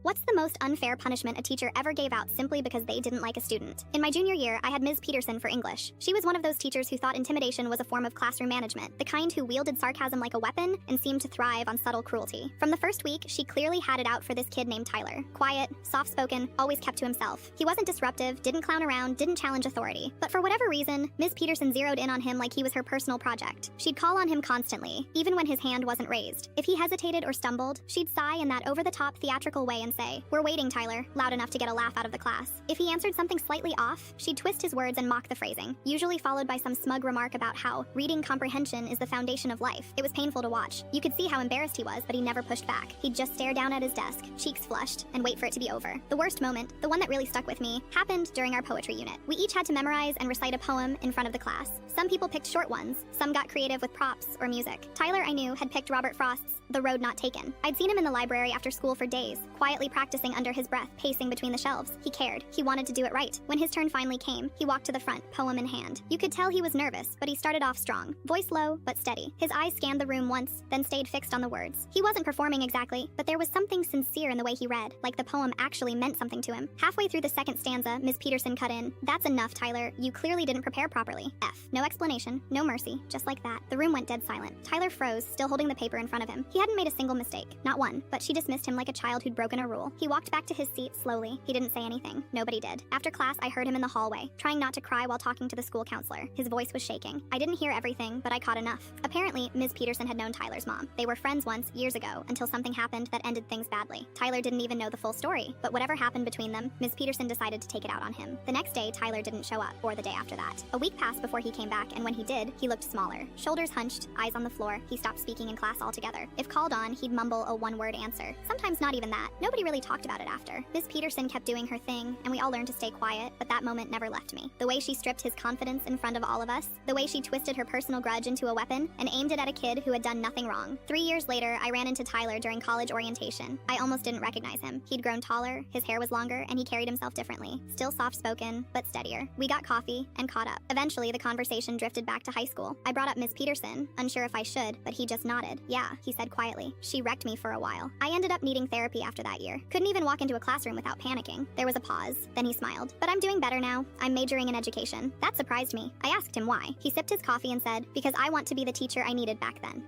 What's the most unfair punishment a teacher ever gave out simply because they didn't like a student? In my junior year, I had Ms. Peterson for English. She was one of those teachers who thought intimidation was a form of classroom management, the kind who wielded sarcasm like a weapon and seemed to thrive on subtle cruelty. From the first week, she clearly had it out for this kid named Tyler. Quiet, soft-spoken, always kept to himself. He wasn't disruptive, didn't clown around, didn't challenge authority. But for whatever reason, Ms. Peterson zeroed in on him like he was her personal project. She'd call on him constantly, even when his hand wasn't raised. If he hesitated or stumbled, she'd sigh in that over-the-top theatrical way and say, "We're waiting, Tyler," loud enough to get a laugh out of the class. If he answered something slightly off, she'd twist his words and mock the phrasing, usually followed by some smug remark about how reading comprehension is the foundation of life. It was painful to watch. You could see how embarrassed he was, but he never pushed back. He'd just stare down at his desk, cheeks flushed, and wait for it to be over. The worst moment, the one that really stuck with me, happened during our poetry unit. We each had to memorize and recite a poem in front of the class. Some people picked short ones, some got creative with props or music. Tyler, I knew, had picked Robert Frost's The Road Not Taken. I'd seen him in the library after school for days, quietly practicing under his breath, pacing between the shelves. He cared. He wanted to do it right. When his turn finally came, he walked to the front, poem in hand. You could tell he was nervous, but he started off strong. Voice low, but steady. His eyes scanned the room once, then stayed fixed on the words. He wasn't performing exactly, but there was something sincere in the way he read, like the poem actually meant something to him. Halfway through the second stanza, Ms. Peterson cut in, "That's enough, Tyler. You clearly didn't prepare properly." No explanation, no mercy, just like that. The room went dead silent. Tyler froze, still holding the paper in front of him. He hadn't made a single mistake. Not one, but she dismissed him like a child who'd broken a rule. He walked back to his seat slowly. He didn't say anything. Nobody did. After class, I heard him in the hallway, trying not to cry while talking to the school counselor. His voice was shaking. I didn't hear everything, but I caught enough. Apparently, Ms. Peterson had known Tyler's mom. They were friends once, years ago, until something happened that ended things badly. Tyler didn't even know the full story, but whatever happened between them, Ms. Peterson decided to take it out on him. The next day, Tyler didn't show up, or the day after that. A week passed before he came back, and when he did, he looked smaller. Shoulders hunched, eyes on the floor. He stopped speaking in class altogether. If called on, he'd mumble a one-word answer. Sometimes not even that. Nobody really talked about it after. Ms. Peterson kept doing her thing, and we all learned to stay quiet, but that moment never left me. The way she stripped his confidence in front of all of us, the way she twisted her personal grudge into a weapon and aimed it at a kid who had done nothing wrong. 3 years later, I ran into Tyler during college orientation. I almost didn't recognize him. He'd grown taller, his hair was longer, and he carried himself differently. Still soft-spoken, but steadier. We got coffee and caught up. Eventually, the conversation drifted back to high school. I brought up Ms. Peterson, unsure if I should, but he just nodded. "Yeah," he said quietly. "She wrecked me for a while." I ended up needing therapy after that year. Couldn't even walk into a classroom without panicking. There was a pause, then he smiled. "But I'm doing better now. I'm majoring in education." That surprised me. I asked him why. He sipped his coffee and said, "Because I want to be the teacher I needed back then."